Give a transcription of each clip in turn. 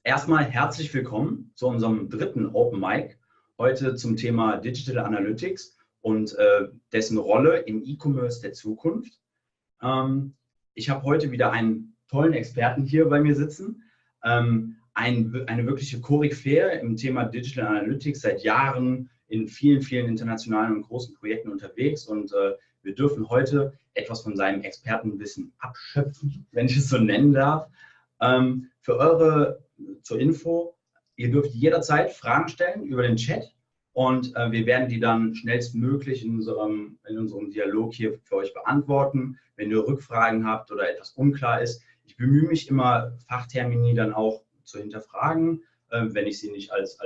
Erstmal herzlich willkommen zu unserem dritten Open Mic, heute zum Thema Digital Analytics und dessen Rolle im E-Commerce der Zukunft. Ich habe heute wieder einen tollen Experten hier bei mir sitzen, eine wirkliche Koryphäe im Thema Digital Analytics, seit Jahren in vielen, vielen internationalen und großen Projekten unterwegs, und wir dürfen heute etwas von seinem Expertenwissen abschöpfen, wenn ich es so nennen darf. Zur Info, ihr dürft jederzeit Fragen stellen über den Chat, und wir werden die dann schnellstmöglich in unserem Dialog hier für euch beantworten. Wenn ihr Rückfragen habt oder etwas unklar ist, ich bemühe mich immer, Fachtermini dann auch zu hinterfragen, wenn ich sie nicht als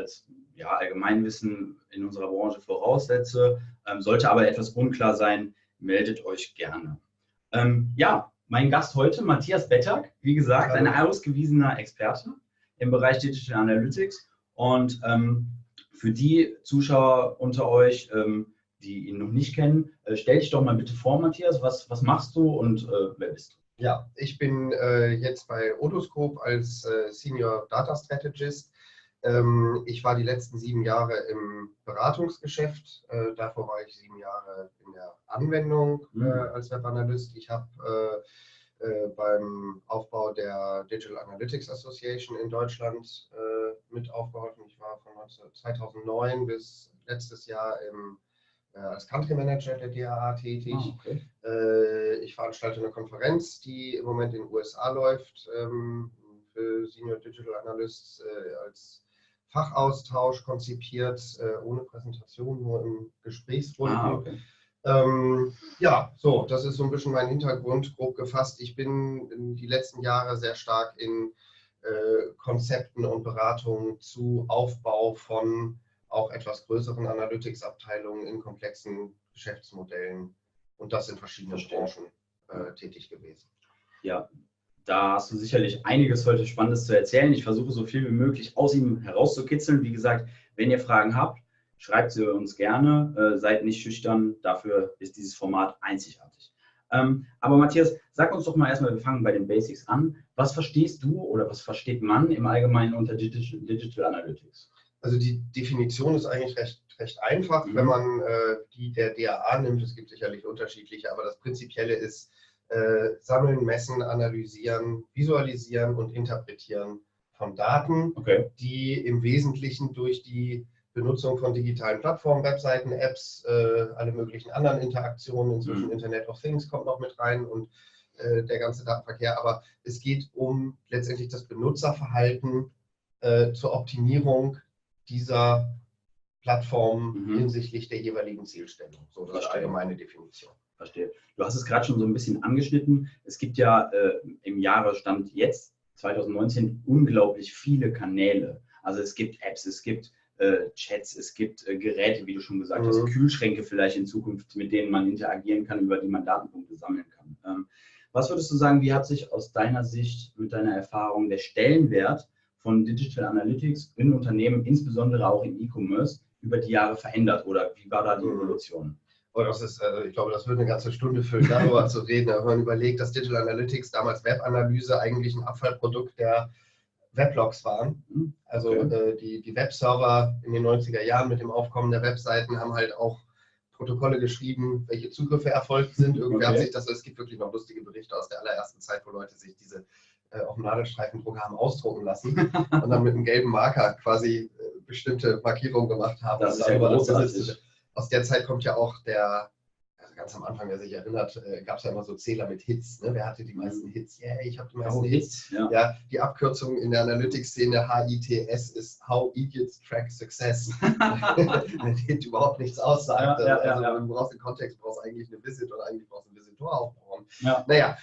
Allgemeinwissen in unserer Branche voraussetze. Sollte aber etwas unklar sein, meldet euch gerne. Mein Gast heute, Matthias Bettag, wie gesagt, ein ausgewiesener Experte im Bereich Digital Analytics. Und für die Zuschauer unter euch, die ihn noch nicht kennen, stell dich doch mal bitte vor, Matthias. Was machst du und wer bist du? Ja, ich bin jetzt bei Otoscope als Senior Data Strategist. Ich war die letzten 7 Jahre im Beratungsgeschäft. Davor war ich 7 Jahre in der Anwendung als Webanalyst. Ich habe beim Aufbau der Digital Analytics Association in Deutschland mit aufgeholfen. Ich war von 2009 bis letztes Jahr als Country Manager der DAA tätig. Okay. Ich veranstalte eine Konferenz, die im Moment in den USA läuft, für Senior Digital Analysts als Fachaustausch konzipiert, ohne Präsentation, nur im Gesprächsrunden. Okay. Das ist so ein bisschen mein Hintergrund, grob gefasst. Ich bin in die letzten Jahre sehr stark in Konzepten und Beratungen zu Aufbau von auch etwas größeren Analytics-Abteilungen in komplexen Geschäftsmodellen, und das in verschiedenen Branchen tätig gewesen. Ja, da hast du sicherlich einiges heute Spannendes zu erzählen. Ich versuche so viel wie möglich aus ihm herauszukitzeln. Wie gesagt, wenn ihr Fragen habt, schreibt sie uns gerne. Seid nicht schüchtern, dafür ist dieses Format einzigartig. Aber Matthias, sag uns doch mal erstmal, wir fangen bei den Basics an. Was verstehst du oder was versteht man im Allgemeinen unter Digital Analytics? Also die Definition ist eigentlich recht einfach, wenn man die der DAA nimmt. Es gibt sicherlich unterschiedliche, aber das Prinzipielle ist Sammeln, Messen, Analysieren, Visualisieren und Interpretieren von Daten, die im Wesentlichen durch die Benutzung von digitalen Plattformen, Webseiten, Apps, alle möglichen anderen Interaktionen, inzwischen Internet of Things kommt noch mit rein und der ganze Datenverkehr, aber es geht um letztendlich das Benutzerverhalten zur Optimierung dieser Plattform hinsichtlich der jeweiligen Zielstellung. So, das ist die allgemeine Definition. Verstehe. Du hast es gerade schon so ein bisschen angeschnitten. Es gibt ja im Jahresstand jetzt, 2019, unglaublich viele Kanäle. Also es gibt Apps, es gibt Chats, es gibt Geräte, wie du schon gesagt hast, Kühlschränke vielleicht in Zukunft, mit denen man interagieren kann, über die man Datenpunkte sammeln kann. Was würdest du sagen, wie hat sich aus deiner Sicht, mit deiner Erfahrung, der Stellenwert von Digital Analytics in Unternehmen, insbesondere auch im E-Commerce, über die Jahre verändert, oder wie war da die Evolution? Ich glaube, das würde eine ganze Stunde füllen, darüber zu reden. Wenn man überlegt, dass Digital Analytics, damals Webanalyse, eigentlich ein Abfallprodukt der Weblogs waren. Also die Webserver in den 90er Jahren mit dem Aufkommen der Webseiten haben halt auch Protokolle geschrieben, welche Zugriffe erfolgt sind. Hat sich es gibt wirklich noch lustige Berichte aus der allerersten Zeit, wo Leute sich diese auf dem Nadelstreifendrucker haben ausdrucken lassen und dann mit einem gelben Marker quasi bestimmte Markierungen gemacht haben. Das ist ja großartig. Aus der Zeit kommt ja auch ganz am Anfang, wer sich erinnert, gab es ja immer so Zähler mit Hits. Ne? Wer hatte die meisten Hits? Yeah, ich habe die meisten Hits. Ja, die Abkürzung in der Analytics-Szene HITS ist How Idiots Track Success. Wenn Hit überhaupt nichts aussagt. Du brauchst den Kontext, du brauchst eigentlich eine Visit oder eigentlich brauchst du einen Visitor aufbauen. Ja. Naja,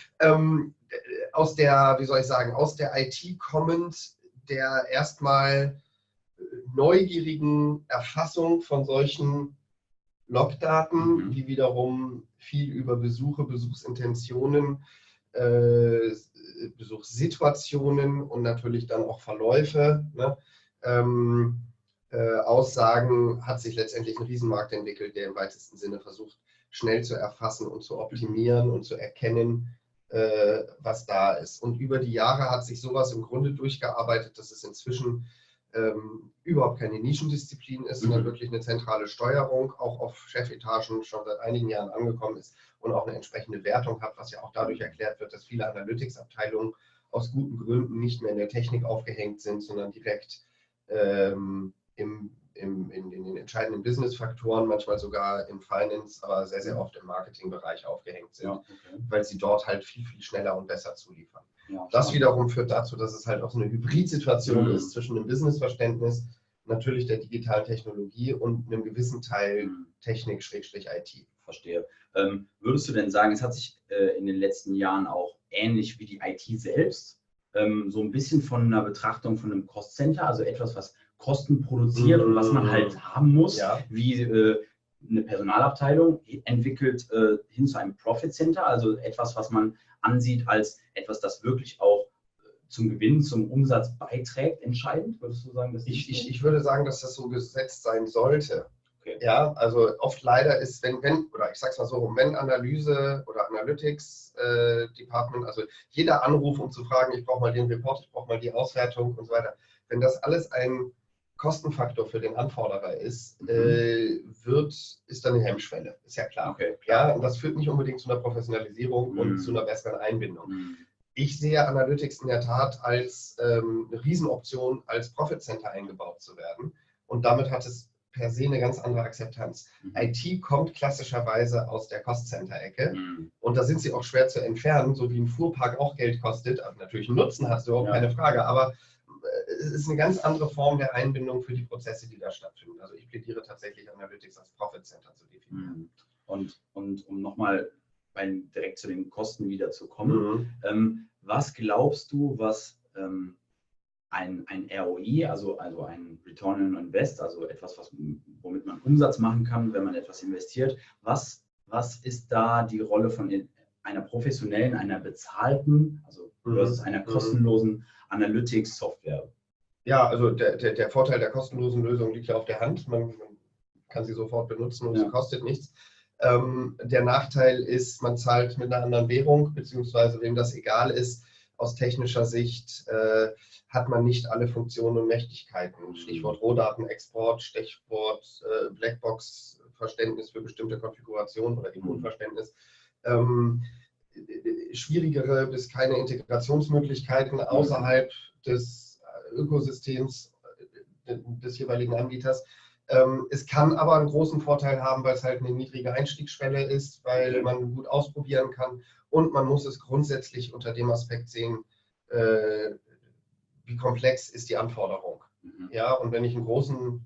aus der IT kommend, der erstmal neugierigen Erfassung von solchen Logdaten, die wiederum viel über Besuche, Besuchsintentionen, Besuchssituationen und natürlich dann auch Verläufe, aussagen, hat sich letztendlich ein Riesenmarkt entwickelt, der im weitesten Sinne versucht, schnell zu erfassen und zu optimieren und zu erkennen, was da ist. Und über die Jahre hat sich sowas im Grunde durchgearbeitet, dass es inzwischen überhaupt keine Nischendisziplin ist, sondern wirklich eine zentrale Steuerung, auch auf Chefetagen schon seit einigen Jahren angekommen ist und auch eine entsprechende Wertung hat, was ja auch dadurch erklärt wird, dass viele Analytics-Abteilungen aus guten Gründen nicht mehr in der Technik aufgehängt sind, sondern direkt in den entscheidenden Business-Faktoren, manchmal sogar im Finance, aber sehr, sehr oft im Marketingbereich aufgehängt sind, weil sie dort halt viel, viel schneller und besser zuliefern. Ja, das wiederum führt dazu, dass es halt auch so eine Hybrid-Situation ist zwischen dem Businessverständnis, natürlich der digitalen Technologie und einem gewissen Teil Technik-IT. Verstehe. Würdest du denn sagen, es hat sich in den letzten Jahren auch ähnlich wie die IT selbst so ein bisschen von einer Betrachtung von einem Cost-Center, also etwas, was Kosten produziert und was man halt haben muss, wie eine Personalabteilung entwickelt hin zu einem Profit Center, also etwas, was man ansieht als etwas, das wirklich auch zum Gewinn, zum Umsatz beiträgt, entscheidend? Würdest du sagen, dass ich würde sagen, dass das so gesetzt sein sollte. Okay. Ja, also oft leider ist, oder ich sage es mal so, wenn Analyse oder Analytics Department, also jeder Anruf, um zu fragen, ich brauche mal den Report, ich brauche mal die Auswertung und so weiter, wenn das alles ein Kostenfaktor für den Anforderer ist, ist dann eine Hemmschwelle, ist ja klar. Okay, ja, und das führt nicht unbedingt zu einer Professionalisierung und zu einer besseren Einbindung. Ich sehe Analytics in der Tat als eine Riesenoption, als Profit Center eingebaut zu werden. Und damit hat es per se eine ganz andere Akzeptanz. IT kommt klassischerweise aus der Cost-Center-Ecke und da sind sie auch schwer zu entfernen, so wie ein Fuhrpark auch Geld kostet. Also natürlich einen Nutzen hast du überhaupt keine Frage, aber es ist eine ganz andere Form der Einbindung für die Prozesse, die da stattfinden. Also ich plädiere tatsächlich Analytics als Profit Center zu definieren. Und um nochmal direkt zu den Kosten wieder zu kommen, was glaubst du, was ein ROI, also ein Return on Invest, also etwas, womit man Umsatz machen kann, wenn man etwas investiert, was ist da die Rolle von einer professionellen, einer bezahlten, also versus einer kostenlosen Analytics-Software? Ja, also der Vorteil der kostenlosen Lösung liegt ja auf der Hand. Man kann sie sofort benutzen und sie kostet nichts. Der Nachteil ist, man zahlt mit einer anderen Währung, beziehungsweise wem das egal ist, aus technischer Sicht hat man nicht alle Funktionen und Mächtigkeiten. Stichwort Rohdatenexport, Stichwort Blackbox-Verständnis für bestimmte Konfigurationen oder eben Unverständnis. Schwierigere bis keine Integrationsmöglichkeiten außerhalb des Ökosystems des jeweiligen Anbieters. Es kann aber einen großen Vorteil haben, weil es halt eine niedrige Einstiegsschwelle ist, weil man gut ausprobieren kann und man muss es grundsätzlich unter dem Aspekt sehen, wie komplex ist die Anforderung. Ja, und wenn ich einen großen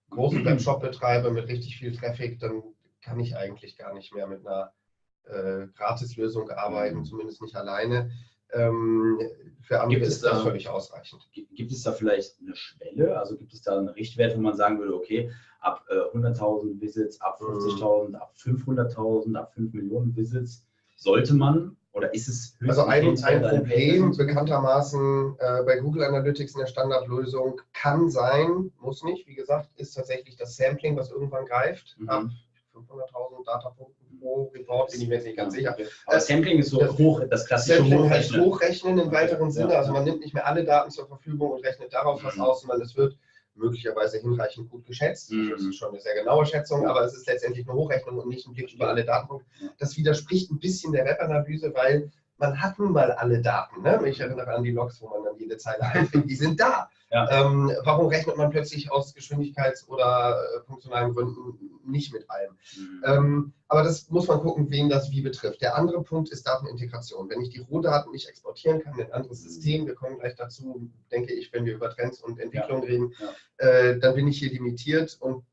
Webshop betreibe mit richtig viel Traffic, dann kann ich eigentlich gar nicht mehr mit einer Gratislösung arbeiten, zumindest nicht alleine. Für andere ist das völlig ausreichend. Gibt es da vielleicht eine Schwelle? Also gibt es da einen Richtwert, wo man sagen würde, okay, ab 100.000 Visits, ab 50.000, ab 500.000, ab 5 Millionen Visits sollte man, oder ist es höchstens also ein Problem bekanntermaßen bei Google Analytics in der Standardlösung kann sein, muss nicht, wie gesagt, ist tatsächlich das Sampling, was irgendwann greift. Ab 500.000 Datapunkten pro Report, bin ich mir jetzt nicht ganz sicher. Aber Sampling ist so das klassische Sampling heißt Hochrechnen im weiteren Sinne. Also man nimmt nicht mehr alle Daten zur Verfügung und rechnet daraus was aus, sondern es wird möglicherweise hinreichend gut geschätzt. Das ist schon eine sehr genaue Schätzung, aber es ist letztendlich eine Hochrechnung und nicht ein Blick über alle Datenpunkte. Das widerspricht ein bisschen der Webanalyse, weil man hat nun mal alle Daten. Ne? Ich erinnere an die Logs, wo man dann jede Zeile einfindet, die sind da. Ja. Warum rechnet man plötzlich aus Geschwindigkeits- oder funktionalen Gründen nicht mit allem? Aber das muss man gucken, wen das wie betrifft. Der andere Punkt ist Datenintegration. Wenn ich die Rohdaten nicht exportieren kann in ein anderes System, wir kommen gleich dazu, denke ich, wenn wir über Trends und Entwicklung reden, dann bin ich hier limitiert und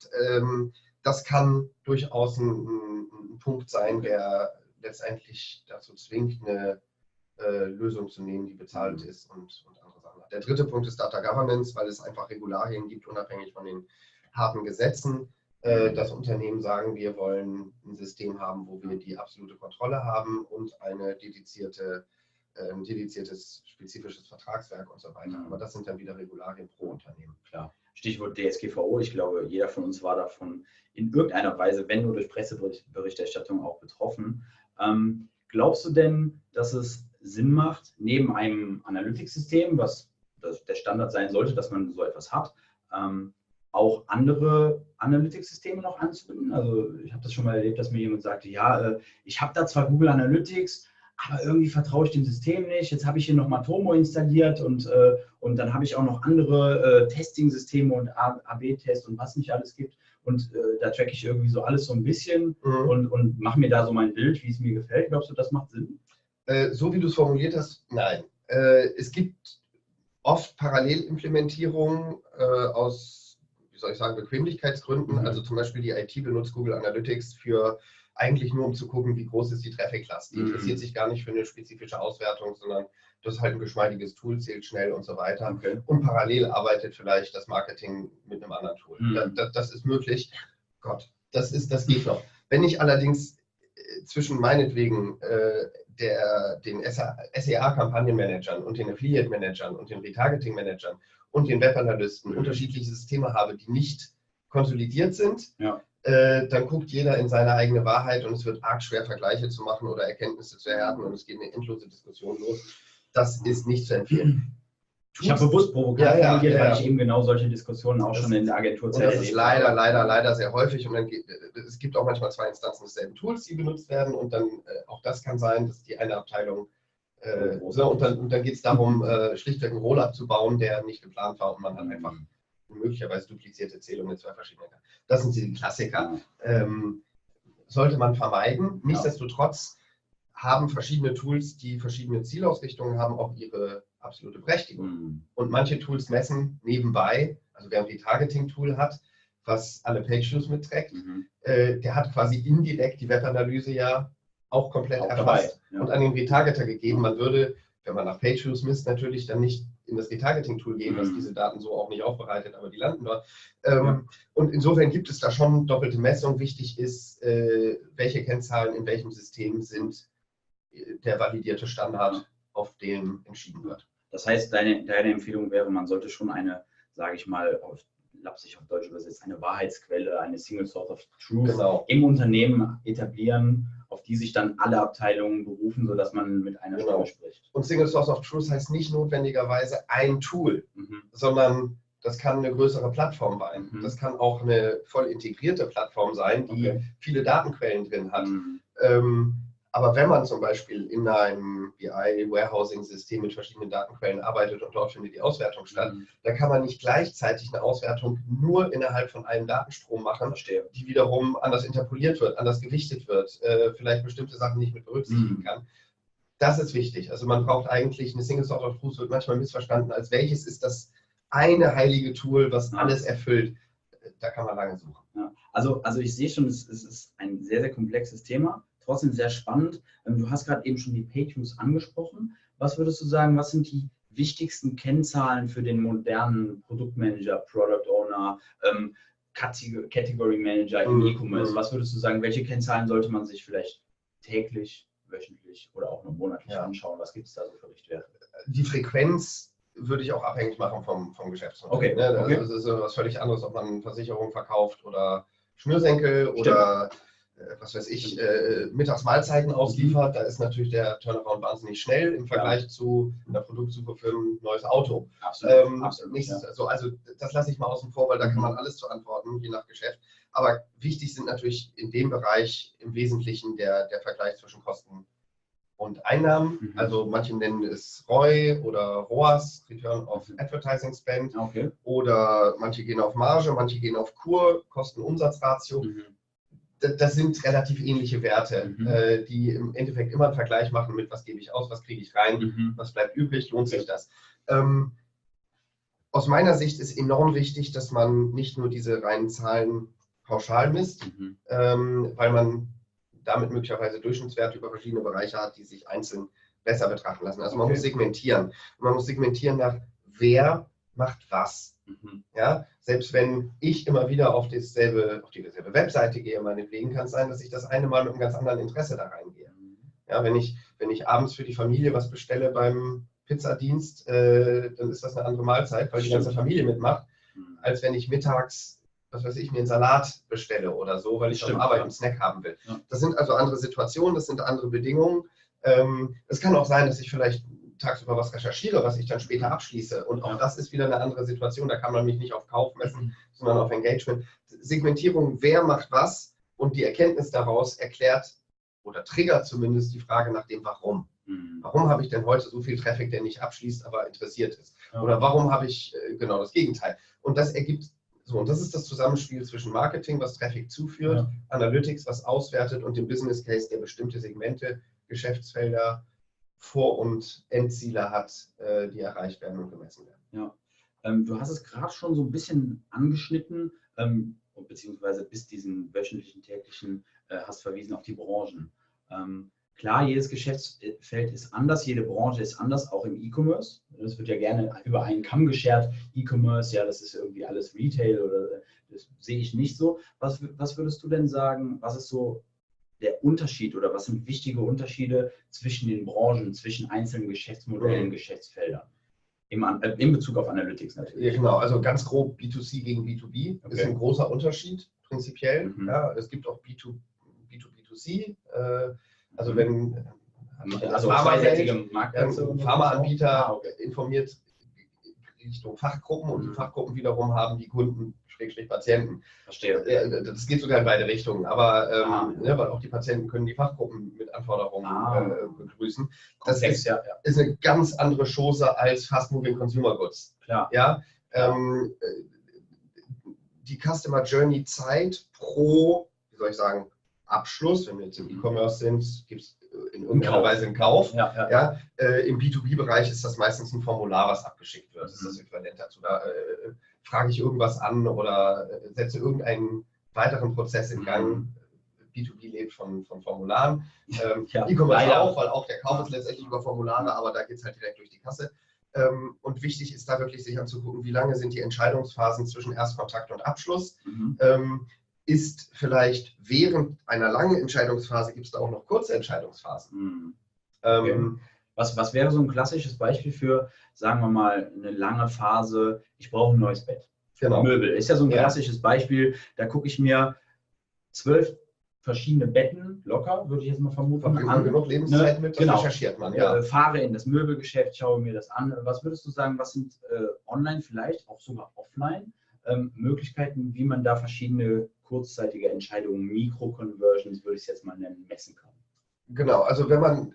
das kann durchaus ein Punkt sein, der letztendlich dazu zwingt, eine Lösung zu nehmen, die bezahlt ist und andere Sachen. Der dritte Punkt ist Data Governance, weil es einfach Regularien gibt, unabhängig von den harten Gesetzen. Das Unternehmen sagen, wir wollen ein System haben, wo wir die absolute Kontrolle haben und ein dediziertes spezifisches Vertragswerk und so weiter. Aber das sind dann wieder Regularien pro Unternehmen. Klar. Stichwort DSGVO. Ich glaube, jeder von uns war davon in irgendeiner Weise, wenn nur durch Presseberichterstattung, auch betroffen. glaubst du denn, dass es Sinn macht, neben einem Analytics-System, was der Standard sein sollte, dass man so etwas hat, auch andere Analytics-Systeme noch anzubinden? Also ich habe das schon mal erlebt, dass mir jemand sagte, ja, ich habe da zwar Google Analytics, aber irgendwie vertraue ich dem System nicht. Jetzt habe ich hier noch Matomo installiert und dann habe ich auch noch andere Testing-Systeme und AB-Tests und was nicht alles gibt. Und da tracke ich irgendwie so alles so ein bisschen und mache mir da so mein Bild, wie es mir gefällt. Glaubst du, das macht Sinn? So wie du es formuliert hast, nein. Es gibt oft Parallelimplementierungen aus, wie soll ich sagen, Bequemlichkeitsgründen. Also zum Beispiel die IT benutzt Google Analytics für eigentlich nur, um zu gucken, wie groß ist die Traffic-Last. Die interessiert sich gar nicht für eine spezifische Auswertung, sondern das ist halt ein geschmeidiges Tool, zählt schnell und so weiter. Okay. Und parallel arbeitet vielleicht das Marketing mit einem anderen Tool. Das ist möglich. Gott, das geht noch. Wenn ich allerdings zwischen meinetwegen den SEA-Kampagnenmanagern und den Affiliate-Managern und den Retargeting-Managern und den Webanalysten unterschiedliche Systeme habe, die nicht konsolidiert sind, dann guckt jeder in seine eigene Wahrheit und es wird arg schwer, Vergleiche zu machen oder Erkenntnisse zu erhärten und es geht eine endlose Diskussion los. Das ist nicht zu empfehlen. Ich habe bewusst provokant formuliert, weil ich eben genau solche Diskussionen auch schon in der Agenturzeit erlebt habe. Das ist leider sehr häufig und es gibt auch manchmal zwei Instanzen desselben Tools, die benutzt werden und dann auch das kann sein, dass die eine Abteilung und dann geht es darum, schlichtweg einen Rollup zu bauen, der nicht geplant war und man dann einfach möglicherweise duplizierte Zählungen in zwei verschiedenen. Das sind die Klassiker. Sollte man vermeiden. Nichtsdestotrotz haben verschiedene Tools, die verschiedene Zielausrichtungen haben, auch ihre absolute Berechtigung. Und manche Tools messen nebenbei, also wer ein Retargeting-Tool hat, was alle Page-Views mitträgt, der hat quasi indirekt die Webanalyse ja auch komplett erfasst und an den Retargeter gegeben. Man würde, wenn man nach Page-Views misst, natürlich dann nicht in das Retargeting-Tool gehen, was diese Daten so auch nicht aufbereitet, aber die landen dort. Und insofern gibt es da schon doppelte Messung. Wichtig ist, welche Kennzahlen in welchem System sind der validierte Standard, auf den entschieden wird. Das heißt, deine Empfehlung wäre, man sollte schon eine, sage ich mal, lapsig auf Deutsch übersetzt, eine Wahrheitsquelle, eine Single Source of Truth im Unternehmen etablieren, auf die sich dann alle Abteilungen berufen, sodass man mit einer Stimme spricht. Und Single Source of Truth heißt nicht notwendigerweise ein Tool, sondern das kann eine größere Plattform sein. Das kann auch eine voll integrierte Plattform sein, die viele Datenquellen drin hat. Aber wenn man zum Beispiel in einem BI-Warehousing-System mit verschiedenen Datenquellen arbeitet und dort findet die Auswertung statt, da kann man nicht gleichzeitig eine Auswertung nur innerhalb von einem Datenstrom machen, die wiederum anders interpoliert wird, anders gewichtet wird, vielleicht bestimmte Sachen nicht mit berücksichtigen kann. Das ist wichtig. Also man braucht eigentlich eine Single Source of Truth, wird manchmal missverstanden, als welches ist das eine heilige Tool, was alles erfüllt. Da kann man lange suchen. Ja. Also ich sehe schon, es ist ein sehr, sehr komplexes Thema. Trotzdem sehr spannend. Du hast gerade eben schon die Page-Views angesprochen. Was würdest du sagen, was sind die wichtigsten Kennzahlen für den modernen Produktmanager, Product Owner, Category Manager im E-Commerce? Was würdest du sagen, welche Kennzahlen sollte man sich vielleicht täglich, wöchentlich oder auch nur monatlich anschauen? Was gibt es da so für Richtwerte? Die Frequenz würde ich auch abhängig machen vom Geschäftsmodell. Okay. Das ist was völlig anderes, ob man Versicherungen verkauft oder Schnürsenkel oder was weiß ich, Mittagsmahlzeiten ausliefert, da ist natürlich der Turnaround wahnsinnig schnell im Vergleich zu einer Produktsuche für ein neues Auto. Absolut. Also das lasse ich mal außen vor, weil da kann man alles zu antworten, je nach Geschäft. Aber wichtig sind natürlich in dem Bereich im Wesentlichen der Vergleich zwischen Kosten und Einnahmen. Also manche nennen es ROI oder ROAS, Return of Advertising Spend. Oder manche gehen auf Marge, manche gehen auf KUR, Kosten-Umsatz-Ratio. Das sind relativ ähnliche Werte, die im Endeffekt immer einen Vergleich machen mit, was gebe ich aus, was kriege ich rein, was bleibt übrig, lohnt sich das. Aus meiner Sicht ist enorm wichtig, dass man nicht nur diese reinen Zahlen pauschal misst, weil man damit möglicherweise Durchschnittswerte über verschiedene Bereiche hat, die sich einzeln besser betrachten lassen. Also man muss segmentieren. Und man muss segmentieren nach, wer macht was. Ja, selbst wenn ich immer wieder auf dieselbe Webseite gehe, meinetwegen, kann es sein, dass ich das eine Mal mit einem ganz anderen Interesse da reingehe. Ja, wenn ich abends für die Familie was bestelle beim Pizzadienst, dann ist das eine andere Mahlzeit, weil die ganze Familie mitmacht, als wenn ich mittags, was weiß ich, mir einen Salat bestelle oder so, weil ich am Arbeit einen Snack haben will. Das sind also andere Situationen, das sind andere Bedingungen. Es kann auch sein, dass ich vielleicht tagsüber was recherchiere, was ich dann später abschließe. Und auch das ist wieder eine andere Situation. Da kann man mich nicht auf Kauf messen, sondern auf Engagement. Segmentierung, wer macht was und die Erkenntnis daraus erklärt oder triggert zumindest die Frage nach dem Warum. Warum habe ich denn heute so viel Traffic, der nicht abschließt, aber interessiert ist? Oder warum habe ich genau das Gegenteil? Und das ergibt so, und das ist das Zusammenspiel zwischen Marketing, was Traffic zuführt, Analytics, was auswertet und dem Business Case, der bestimmte Segmente, Geschäftsfelder, Vor- und Endziele hat, die erreicht werden und gemessen werden. Ja, du hast es gerade schon so ein bisschen angeschnitten, beziehungsweise bis diesen wöchentlichen, täglichen hast verwiesen auf die Branchen. Klar, jedes Geschäftsfeld ist anders, jede Branche ist anders, auch im E-Commerce. Das wird ja gerne über einen Kamm geschert. E-Commerce, ja, das ist irgendwie alles Retail oder das sehe ich nicht so. Was würdest du denn sagen, was ist so der Unterschied oder was sind wichtige Unterschiede zwischen den Branchen, zwischen einzelnen Geschäftsmodellen, Geschäftsfeldern? In Bezug auf Analytics natürlich. Ja, genau, also ganz grob B2C gegen B2B ist ein großer Unterschied prinzipiell. Ja, es gibt auch B2B2C. Also wenn Pharmaanbieter informiert Richtung Fachgruppen und die Fachgruppen wiederum haben die Kunden, Patienten. Verstehe. Das geht sogar in beide Richtungen, aber weil auch die Patienten können die Fachgruppen mit Anforderungen begrüßen. Das ist eine ganz andere Chose als Fast-Moving Consumer Goods. Klar. Ja, die Customer Journey Zeit pro, wie soll ich sagen, Abschluss, wenn wir jetzt im E-Commerce sind, gibt es in irgendeiner Weise einen Kauf. Ja, im B2B-Bereich ist das meistens ein Formular, was abgeschickt wird. Das ist das Äquivalent dazu. Da frage ich irgendwas an oder setze irgendeinen weiteren Prozess in Gang. B2B lebt von Formularen. E-Commerce auch, weil auch der Kauf ist letztendlich über Formulare, aber da geht es halt direkt durch die Kasse. Und wichtig ist da wirklich sich anzugucken, wie lange sind die Entscheidungsphasen zwischen Erstkontakt und Abschluss. Ist vielleicht während einer langen Entscheidungsphase, gibt es da auch noch kurze Entscheidungsphasen. Okay. Was wäre so ein klassisches Beispiel für, sagen wir mal, eine lange Phase, ich brauche ein neues Bett. Genau. Möbel ist ja so ein klassisches Beispiel, da gucke ich mir 12 verschiedene Betten, locker, würde ich jetzt mal vermuten. Verbringt man genug Lebenszeit mit, das recherchiert man. Fahre in das Möbelgeschäft, schaue mir das an. Was würdest du sagen, was sind online vielleicht, auch sogar offline, Möglichkeiten, wie man da verschiedene kurzzeitige Entscheidungen, Mikro-Conversions, würde ich es jetzt mal nennen, messen kann? Genau, also wenn man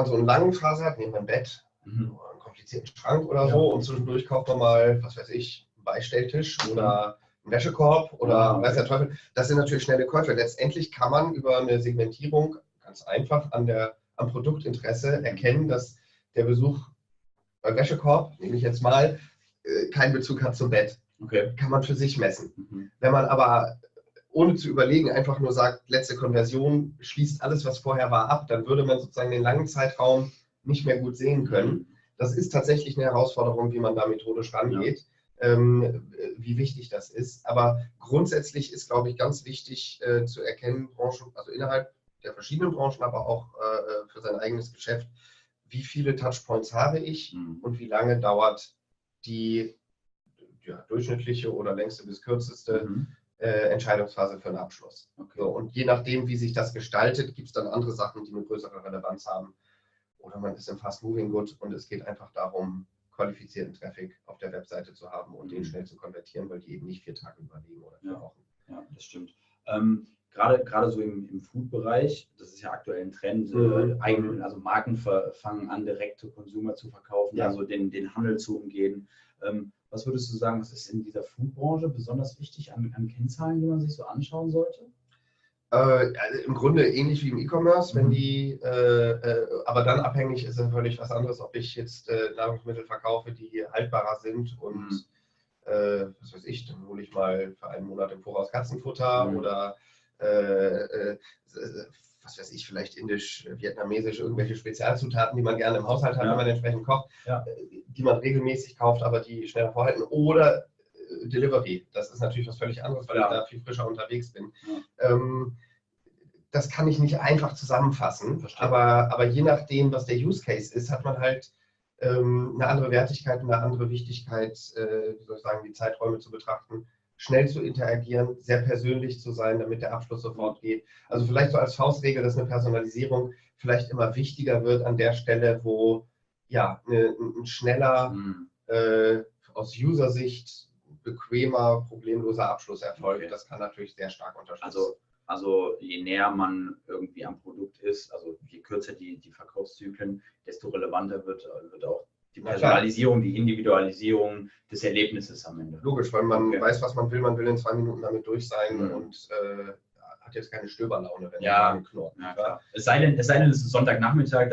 so eine lange Phase hat, nehmen wir ein Bett, einen komplizierten Schrank oder so und zwischendurch kauft man mal, was weiß ich, einen Beistelltisch oder einen Wäschekorb oder weiß der Teufel. Das sind natürlich schnelle Käufe. Letztendlich kann man über eine Segmentierung ganz einfach am Produktinteresse erkennen, dass der Besuch beim Wäschekorb, nehme ich jetzt mal, keinen Bezug hat zum Bett. Okay. Kann man für sich messen. Wenn man aber ohne zu überlegen einfach nur sagt, letzte Konversion, schließt alles, was vorher war, ab, dann würde man sozusagen den langen Zeitraum nicht mehr gut sehen können. Das ist tatsächlich eine Herausforderung, wie man da methodisch rangeht, wie wichtig das ist. Aber grundsätzlich ist, glaube ich, ganz wichtig zu erkennen, Branchen, also innerhalb der verschiedenen Branchen, aber auch für sein eigenes Geschäft, wie viele Touchpoints habe ich und wie lange dauert die durchschnittliche oder längste bis kürzeste Entscheidungsphase für einen Abschluss. Okay. So, und je nachdem, wie sich das gestaltet, gibt es dann andere Sachen, die eine größere Relevanz haben. Oder man ist im Fast-Moving Good und es geht einfach darum, qualifizierten Traffic auf der Webseite zu haben und den schnell zu konvertieren, weil die eben nicht 4 Tage überlegen oder 4 Wochen. Ja, das stimmt. Gerade so im Food-Bereich, das ist ja aktuell ein Trend, also Marken fangen an, direkt zu Consumer zu verkaufen, also den Handel zu umgehen. Was würdest du sagen, was ist in dieser Food-Branche besonders wichtig an Kennzahlen, die man sich so anschauen sollte? Also im Grunde ähnlich wie im E-Commerce, wenn die, aber dann abhängig ist völlig was anderes, ob ich jetzt Nahrungsmittel verkaufe, die haltbarer sind und was weiß ich, dann hole ich mal für einen Monat im Voraus Katzenfutter oder was weiß ich, vielleicht indisch, vietnamesisch, irgendwelche Spezialzutaten, die man gerne im Haushalt hat, wenn man entsprechend kocht, die man regelmäßig kauft, aber die schneller vorhalten. Oder Delivery, das ist natürlich was völlig anderes, weil ich da viel frischer unterwegs bin. Das kann ich nicht einfach zusammenfassen, aber je nachdem, was der Use Case ist, hat man halt eine andere Wertigkeit, eine andere Wichtigkeit, wie soll ich sagen, die Zeiträume zu betrachten, schnell zu interagieren, sehr persönlich zu sein, damit der Abschluss sofort geht. Also vielleicht so als Faustregel, das ist eine Personalisierung vielleicht immer wichtiger wird an der Stelle, wo ja ein schneller, aus User-Sicht bequemer, problemloser Abschluss erfolgt. Das kann natürlich sehr stark unterstützen. Also je näher man irgendwie am Produkt ist, also je kürzer die Verkaufszyklen, desto relevanter wird auch die Personalisierung, die Individualisierung des Erlebnisses am Ende. Logisch, weil man weiß, was man will in 2 Minuten damit durch sein und hat jetzt keine Stöberlaune, wenn man knurrt. Ja, klar. Es sei denn, es ist Sonntagnachmittag,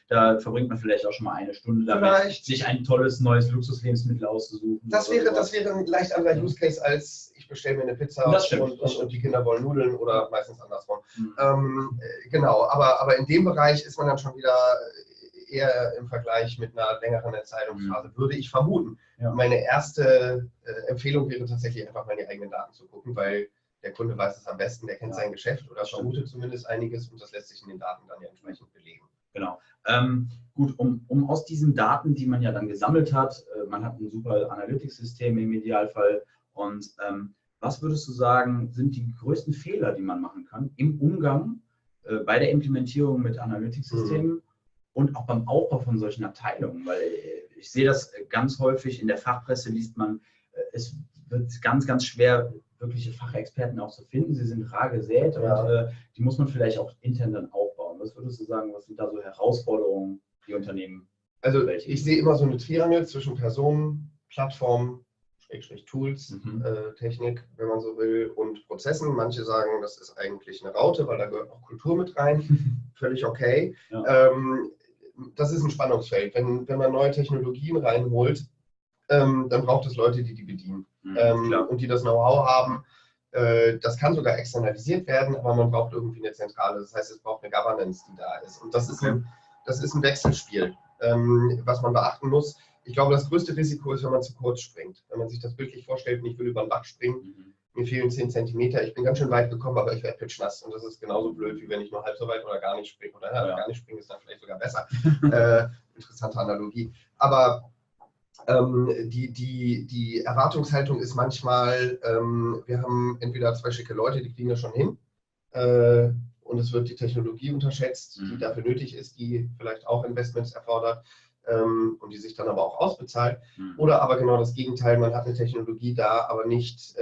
da verbringt man vielleicht auch schon mal eine Stunde damit, sich ein tolles neues Luxuslebensmittel auszusuchen. Das wäre ein leicht anderer Use Case als ich bestelle mir eine Pizza und die Kinder wollen Nudeln oder meistens andersrum. Genau, aber in dem Bereich ist man dann schon wieder eher im Vergleich mit einer längeren Entscheidungsphase, würde ich vermuten. Ja. Meine erste Empfehlung wäre tatsächlich einfach mal in die eigenen Daten zu gucken, weil der Kunde weiß es am besten, der kennt sein Geschäft oder vermutet zumindest einiges und das lässt sich in den Daten dann ja entsprechend belegen. Genau. Gut, um aus diesen Daten, die man ja dann gesammelt hat, man hat ein super Analytics-System im Idealfall und was würdest du sagen, sind die größten Fehler, die man machen kann im Umgang bei der Implementierung mit Analytics-Systemen und auch beim Aufbau von solchen Abteilungen? Weil ich sehe das ganz häufig in der Fachpresse, liest man, es wird ganz, ganz schwer, wirkliche Fachexperten auch zu finden. Sie sind rar gesät und die muss man vielleicht auch intern dann aufbauen. Was würdest du sagen, was sind da so Herausforderungen, die Unternehmen? Also ich sehe immer so eine Triangel zwischen Personen, Plattformen, Tools, Technik, wenn man so will, und Prozessen. Manche sagen, das ist eigentlich eine Raute, weil da gehört auch Kultur mit rein. Völlig okay. Ja. Das ist ein Spannungsfeld. Wenn man neue Technologien reinholt, dann braucht es Leute, die bedienen und die das Know-how haben. Das kann sogar externalisiert werden, aber man braucht irgendwie eine Zentrale. Das heißt, es braucht eine Governance, die da ist. Und das ist ein Wechselspiel, was man beachten muss. Ich glaube, das größte Risiko ist, wenn man zu kurz springt. Wenn man sich das bildlich vorstellt und ich will über den Bach springen, mir fehlen 10 Zentimeter, ich bin ganz schön weit gekommen, aber ich werde pitschnass. Und das ist genauso blöd, wie wenn ich nur halb so weit oder gar nicht springe. Oder gar nicht springen ist dann vielleicht sogar besser. Interessante Analogie. Aber die Erwartungshaltung ist manchmal, wir haben entweder 2 schicke Leute, die kriegen das schon hin, und es wird die Technologie unterschätzt, die dafür nötig ist, die vielleicht auch Investments erfordert und die sich dann aber auch ausbezahlt. Oder aber genau das Gegenteil, man hat eine Technologie da, aber nicht,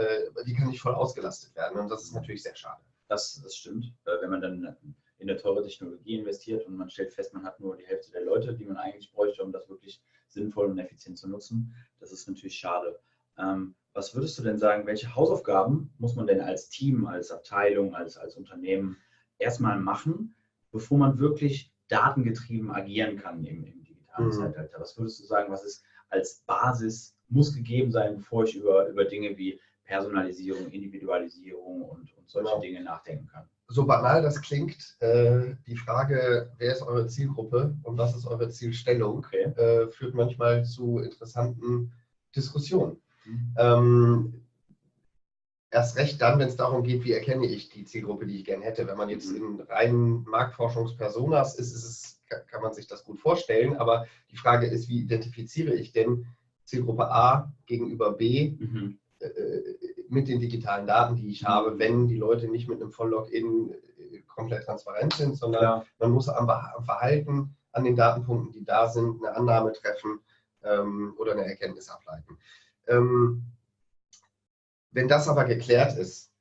die kann nicht voll ausgelastet werden und das ist natürlich sehr schade. Das stimmt, wenn man dann in eine teure Technologie investiert und man stellt fest, man hat nur die Hälfte der Leute, die man eigentlich bräuchte, um das wirklich sinnvoll und effizient zu nutzen. Das ist natürlich schade. Was würdest du denn sagen, welche Hausaufgaben muss man denn als Team, als Abteilung, als Unternehmen erstmal machen, bevor man wirklich datengetrieben agieren kann im digitalen Zeitalter? Was würdest du sagen, was ist als Basis, muss gegeben sein, bevor ich über Dinge wie Personalisierung, Individualisierung und solche Dinge nachdenken kann? So banal das klingt, die Frage, wer ist eure Zielgruppe und was ist eure Zielstellung, führt manchmal zu interessanten Diskussionen. Erst recht dann, wenn es darum geht, wie erkenne ich die Zielgruppe, die ich gerne hätte. Wenn man jetzt in reinen Marktforschungspersonas ist, kann man sich das gut vorstellen, aber die Frage ist, wie identifiziere ich denn Zielgruppe A gegenüber B mit den digitalen Daten, die ich habe, wenn die Leute nicht mit einem Volllogin komplett transparent sind, sondern man muss am Verhalten, an den Datenpunkten, die da sind, eine Annahme treffen oder eine Erkenntnis ableiten. Wenn das aber geklärt ist,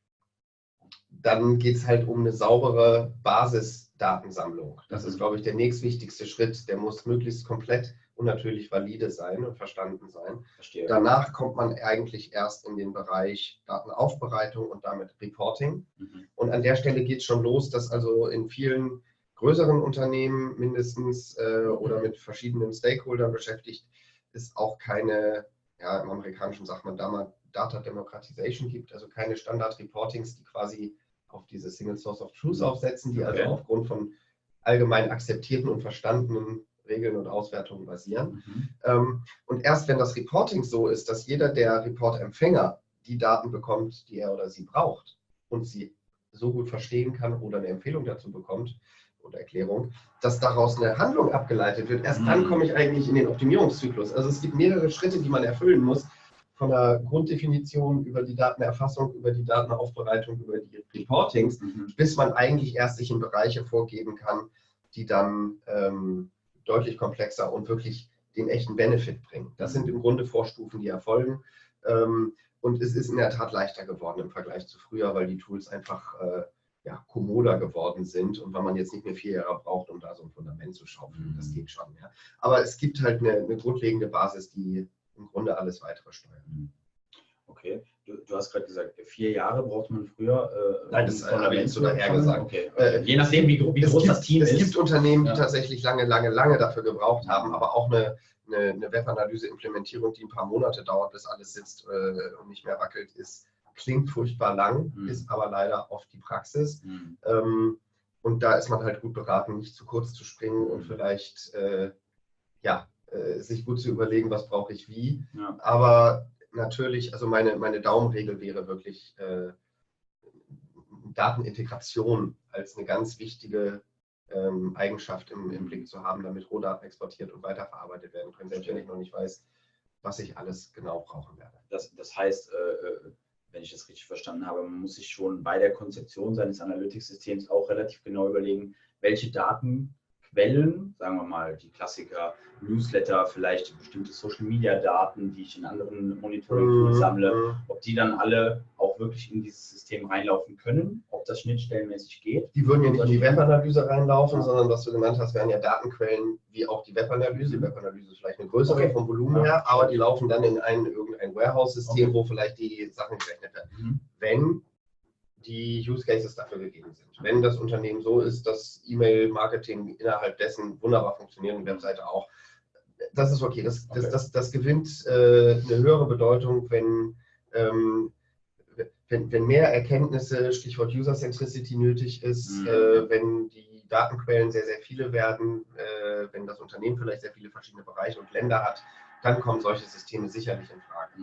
dann geht es halt um eine saubere Basisdatensammlung. Das ist, glaube ich, der nächstwichtigste Schritt. Der muss möglichst komplett und natürlich valide sein und verstanden sein. Verstehe. Danach kommt man eigentlich erst in den Bereich Datenaufbereitung und damit Reporting. Und an der Stelle geht es schon los, dass also in vielen größeren Unternehmen mindestens oder mit verschiedenen Stakeholdern beschäftigt, es auch keine, im Amerikanischen sagt man Data Democratization gibt, also keine Standard-Reportings, die quasi auf diese Single Source of Truth aufsetzen, die also aufgrund von allgemein akzeptierten und verstandenen Regeln und Auswertungen basieren. Und erst wenn das Reporting so ist, dass jeder der Report-Empfänger die Daten bekommt, die er oder sie braucht und sie so gut verstehen kann oder eine Empfehlung dazu bekommt oder Erklärung, dass daraus eine Handlung abgeleitet wird, erst dann komme ich eigentlich in den Optimierungszyklus. Also es gibt mehrere Schritte, die man erfüllen muss, von der Grunddefinition über die Datenerfassung, über die Datenaufbereitung, über die Reportings, bis man eigentlich erst sich in Bereiche vorgeben kann, die dann deutlich komplexer und wirklich den echten Benefit bringen. Das sind im Grunde Vorstufen, die erfolgen. Und es ist in der Tat leichter geworden im Vergleich zu früher, weil die Tools einfach kommoder geworden sind und weil man jetzt nicht mehr 4 Jahre braucht, um da so ein Fundament zu schaufeln. Das geht schon. Ja. Aber es gibt halt eine grundlegende Basis, die im Grunde alles weitere steuert. Okay, du hast gerade gesagt, 4 Jahre braucht man früher. Nein, das habe ich jetzt so daher gesagt. Okay. Je nachdem, wie groß das Team ist. Es gibt Unternehmen, die tatsächlich lange dafür gebraucht haben, aber auch eine Webanalyse-Implementierung, die ein paar Monate dauert, bis alles sitzt und nicht mehr wackelt, klingt furchtbar lang, ist aber leider oft die Praxis. Und da ist man halt gut beraten, nicht zu kurz zu springen und vielleicht sich gut zu überlegen, was brauche ich wie. Ja. Aber natürlich, also meine Daumenregel wäre wirklich Datenintegration als eine ganz wichtige Eigenschaft im Blick zu haben, damit Rohdaten exportiert und weiterverarbeitet werden können, selbst wenn ich noch nicht weiß, was ich alles genau brauchen werde. Das heißt, wenn ich das richtig verstanden habe, man muss sich schon bei der Konzeption seines Analytics-Systems auch relativ genau überlegen, welche Datenquellen, sagen wir mal die Klassiker, Newsletter, vielleicht bestimmte Social-Media-Daten, die ich in anderen Monitoring-Tools sammle, ob die dann alle auch wirklich in dieses System reinlaufen können, ob das schnittstellenmäßig geht. Die würden ja nicht in die Webanalyse reinlaufen, sondern was du genannt hast, wären ja Datenquellen wie auch die Webanalyse. Die Webanalyse ist vielleicht eine größere vom Volumen her, aber die laufen dann in irgendein Warehouse-System, wo vielleicht die Sachen gerechnet werden. Wenn die Use Cases dafür gegeben sind. Wenn das Unternehmen so ist, dass E-Mail-Marketing innerhalb dessen wunderbar funktioniert und die Webseite auch, das ist okay. Das gewinnt eine höhere Bedeutung, wenn mehr Erkenntnisse, Stichwort User Centricity, nötig ist, wenn die Datenquellen sehr, sehr viele werden, wenn das Unternehmen vielleicht sehr viele verschiedene Bereiche und Länder hat, dann kommen solche Systeme sicherlich in Frage.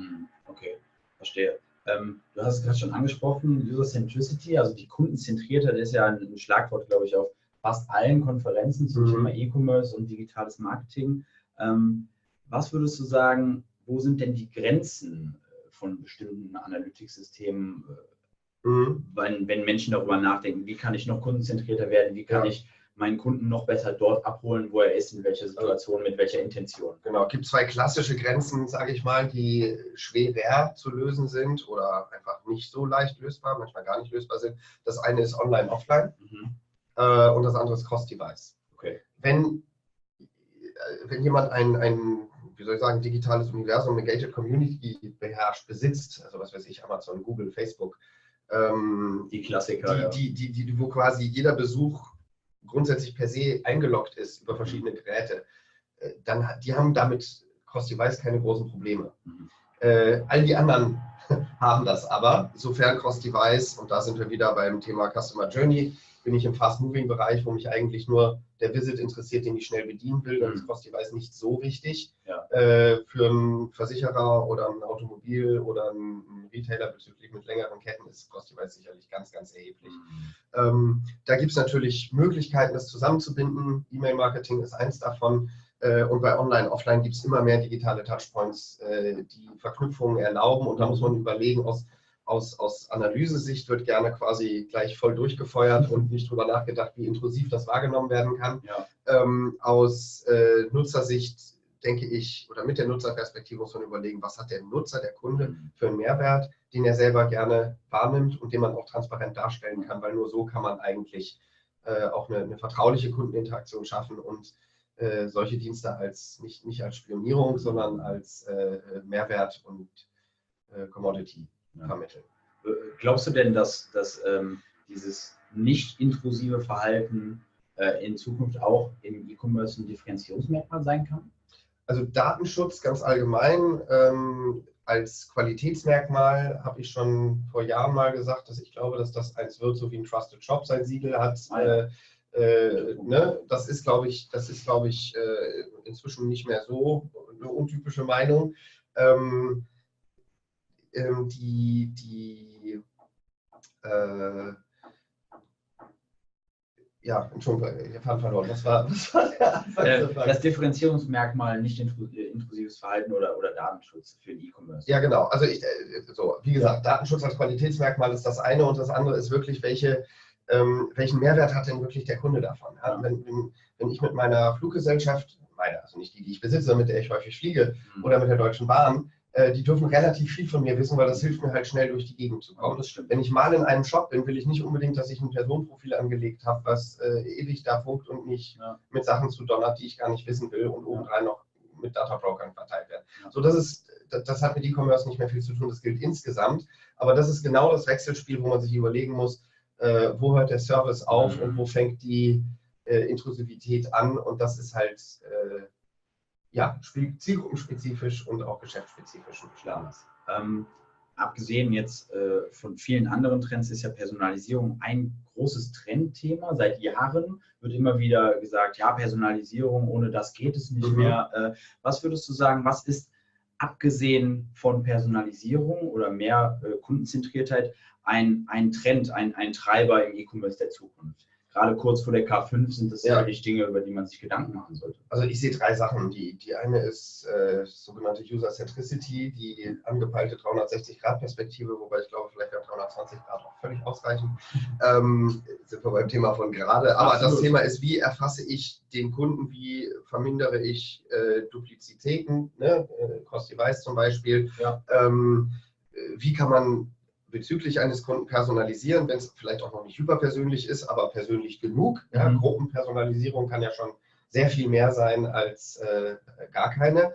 Okay, verstehe. Du hast es gerade schon angesprochen, User Centricity, also die Kundenzentriertheit ist ja ein Schlagwort, glaube ich, auf fast allen Konferenzen zum Thema E-Commerce und digitales Marketing. Was würdest du sagen, wo sind denn die Grenzen von bestimmten Analytics-Systemen, wenn Menschen darüber nachdenken, wie kann ich noch kundenzentrierter werden, wie kann ich meinen Kunden noch besser dort abholen, wo er ist, in welcher Situation, mit welcher Intention. Genau, es gibt 2 klassische Grenzen, sage ich mal, die schwerer zu lösen sind oder einfach nicht so leicht lösbar, manchmal gar nicht lösbar sind. Das eine ist Online, Offline und das andere ist Cross-Device. Okay. Wenn jemand ein wie soll ich sagen, digitales Universum, eine Gated Community beherrscht, besitzt, also was weiß ich, Amazon, Google, Facebook, die Klassiker, wo quasi jeder Besuch grundsätzlich per se eingeloggt ist über verschiedene Geräte, die haben damit Cross-Device keine großen Probleme. All die anderen haben das aber, sofern Cross-Device, und da sind wir wieder beim Thema Customer Journey, bin ich im Fast-Moving-Bereich, wo mich eigentlich nur der Visit interessiert, den ich schnell bedienen will, dann ist Cross-Device nicht so wichtig. Ja. Für einen Versicherer oder ein Automobil oder einen Retailer bezüglich mit längeren Ketten ist Cross-Device sicherlich ganz, ganz erheblich. Da gibt es natürlich Möglichkeiten, das zusammenzubinden. E-Mail-Marketing ist eins davon. Und bei Online, Offline gibt es immer mehr digitale Touchpoints, die Verknüpfungen erlauben. Und da muss man überlegen, aus Analysesicht wird gerne quasi gleich voll durchgefeuert und nicht drüber nachgedacht, wie intrusiv das wahrgenommen werden kann. Ja. Aus Nutzersicht denke ich, oder mit der Nutzerperspektive muss man überlegen, was hat der Nutzer, der Kunde für einen Mehrwert, den er selber gerne wahrnimmt und den man auch transparent darstellen kann, weil nur so kann man eigentlich auch eine vertrauliche Kundeninteraktion schaffen und solche Dienste nicht als Spionierung, sondern als Mehrwert und Commodity vermitteln. Glaubst du denn, dass dieses nicht intrusive Verhalten in Zukunft auch im E-Commerce ein Differenzierungsmerkmal sein kann? Also Datenschutz ganz allgemein als Qualitätsmerkmal habe ich schon vor Jahren mal gesagt, dass ich glaube, dass das eins wird, so wie ein Trusted Shop sein Siegel hat. Das ist, glaube ich, inzwischen nicht mehr so eine untypische Meinung. Entschuldigung, ich habe Faden verloren. Was war der Anfang? Das Differenzierungsmerkmal nicht intrusives Verhalten oder Datenschutz für den E-Commerce. Ja, genau. Also wie gesagt, Datenschutz als Qualitätsmerkmal ist das eine und das andere ist wirklich, welche welchen Mehrwert hat denn wirklich der Kunde davon? Ja, wenn ich mit meiner Fluggesellschaft, also nicht die, die ich besitze, sondern mit der ich häufig fliege, oder mit der Deutschen Bahn, die dürfen relativ viel von mir wissen, weil das hilft mir halt schnell durch die Gegend zu kommen. Wenn ich mal in einem Shop bin, will ich nicht unbedingt, dass ich ein Personenprofil angelegt habe, was ewig da funkt und mich mit Sachen zudonnert, die ich gar nicht wissen will und obendrein noch mit Databrokern verteilt werden. So, das hat mit E-Commerce nicht mehr viel zu tun, das gilt insgesamt, aber das ist genau das Wechselspiel, wo man sich überlegen muss, wo hört der Service auf und wo fängt die Intrusivität an, und das ist halt zielgruppenspezifisch und auch geschäftsspezifisch. Abgesehen jetzt von vielen anderen Trends ist ja Personalisierung ein großes Trendthema. Seit Jahren wird immer wieder gesagt, ja, Personalisierung, ohne das geht es nicht mehr. Was würdest du sagen, was ist abgesehen von Personalisierung oder mehr Kundenzentriertheit ein Trend, ein Treiber im E-Commerce der Zukunft? Gerade kurz vor der K5 sind das sicherlich Dinge, über die man sich Gedanken machen sollte. Also ich sehe 3 Sachen. Die eine ist sogenannte User Centricity, die angepeilte 360-Grad-Perspektive, wobei ich glaube, vielleicht wäre 320 Grad auch völlig ausreichend. Sind wir beim Thema von gerade. Aber Absolut. Das Thema ist, wie erfasse ich den Kunden, wie vermindere ich Duplizitäten, ne? Cross-Device zum Beispiel. Ja. Wie kann man bezüglich eines Kunden personalisieren, wenn es vielleicht auch noch nicht hyperpersönlich ist, aber persönlich genug. Ja, Gruppenpersonalisierung kann ja schon sehr viel mehr sein als gar keine.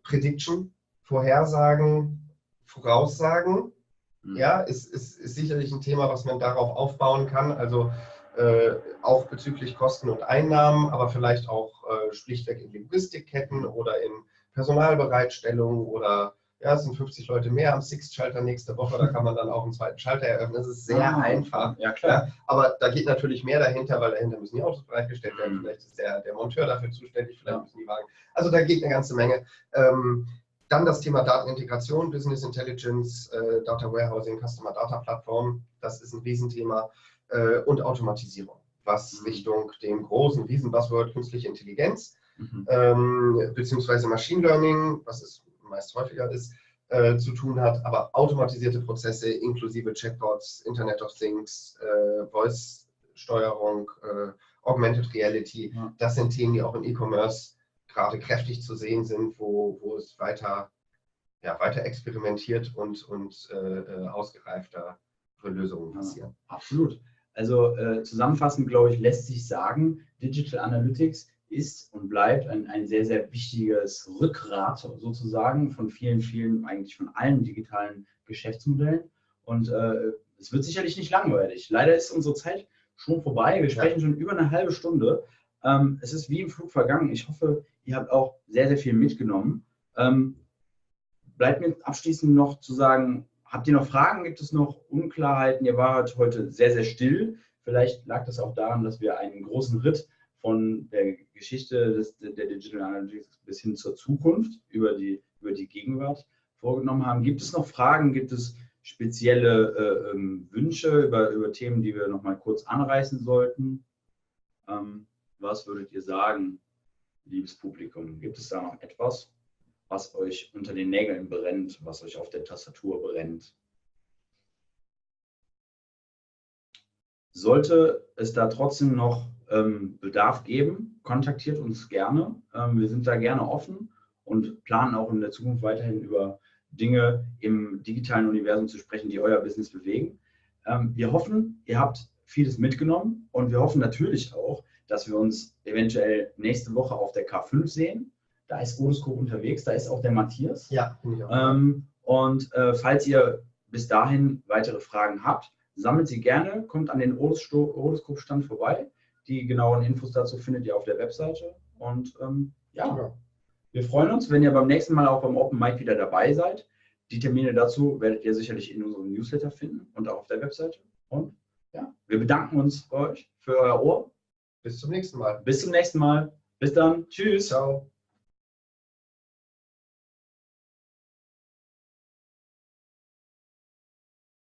Prediction, Vorhersagen, Voraussagen, ja, ist sicherlich ein Thema, was man darauf aufbauen kann. Also auch bezüglich Kosten und Einnahmen, aber vielleicht auch schlichtweg in Logistikketten oder in Personalbereitstellung oder ja, es sind 50 Leute mehr am Sixt-Schalter nächste Woche, da kann man dann auch einen zweiten Schalter eröffnen. Das ist sehr einfach. Ja, klar. Ja, aber da geht natürlich mehr dahinter, weil dahinter müssen die Autos bereitgestellt werden. Vielleicht ist der Monteur dafür zuständig, vielleicht müssen die Wagen. Also da geht eine ganze Menge. Dann das Thema Datenintegration, Business Intelligence, Data Warehousing, Customer Data Plattform, das ist ein Riesenthema. Und Automatisierung, was Richtung dem großen Riesen-Buzzword künstliche Intelligenz beziehungsweise Machine Learning, was es meist häufiger ist, zu tun hat, aber automatisierte Prozesse inklusive Chatbots, Internet of Things, Voice-Steuerung, Augmented Reality, das sind Themen, die auch im E-Commerce gerade kräftig zu sehen sind, wo es weiter experimentiert und ausgereiftere Lösungen passieren. Absolut. Also zusammenfassend, glaube ich, lässt sich sagen, Digital Analytics ist und bleibt ein sehr, sehr wichtiges Rückgrat sozusagen von vielen, eigentlich von allen digitalen Geschäftsmodellen. Und es wird sicherlich nicht langweilig. Leider ist unsere Zeit schon vorbei. Wir sprechen schon über eine halbe Stunde. Es ist wie im Flug vergangen. Ich hoffe, ihr habt auch sehr, sehr viel mitgenommen. Bleibt mir abschließend noch zu sagen, habt ihr noch Fragen? Gibt es noch Unklarheiten? Ihr wart heute sehr, sehr still. Vielleicht lag das auch daran, dass wir einen großen Ritt von der Geschichte der Digital Analytics bis hin zur Zukunft über die Gegenwart vorgenommen haben. Gibt es noch Fragen? Gibt es spezielle Wünsche über Themen, die wir noch mal kurz anreißen sollten? Was würdet ihr sagen, liebes Publikum? Gibt es da noch etwas, was euch unter den Nägeln brennt, was euch auf der Tastatur brennt? Sollte es da trotzdem noch Bedarf geben, kontaktiert uns gerne. Wir sind da gerne offen und planen auch in der Zukunft weiterhin über Dinge im digitalen Universum zu sprechen, die euer Business bewegen. Wir hoffen, ihr habt vieles mitgenommen und wir hoffen natürlich auch, dass wir uns eventuell nächste Woche auf der K5 sehen. Da ist Odoscope unterwegs, da ist auch der Matthias. Ja, finde ich auch. Falls ihr bis dahin weitere Fragen habt, sammelt sie gerne, kommt an den Odoscope-Stand vorbei. Die genauen Infos dazu findet ihr auf der Webseite. Und wir freuen uns, wenn ihr beim nächsten Mal auch beim Open Mic wieder dabei seid. Die Termine dazu werdet ihr sicherlich in unserem Newsletter finden und auch auf der Webseite. Und ja, wir bedanken uns bei euch für euer Ohr. Bis zum nächsten Mal. Bis zum nächsten Mal. Bis dann. Tschüss. Ciao.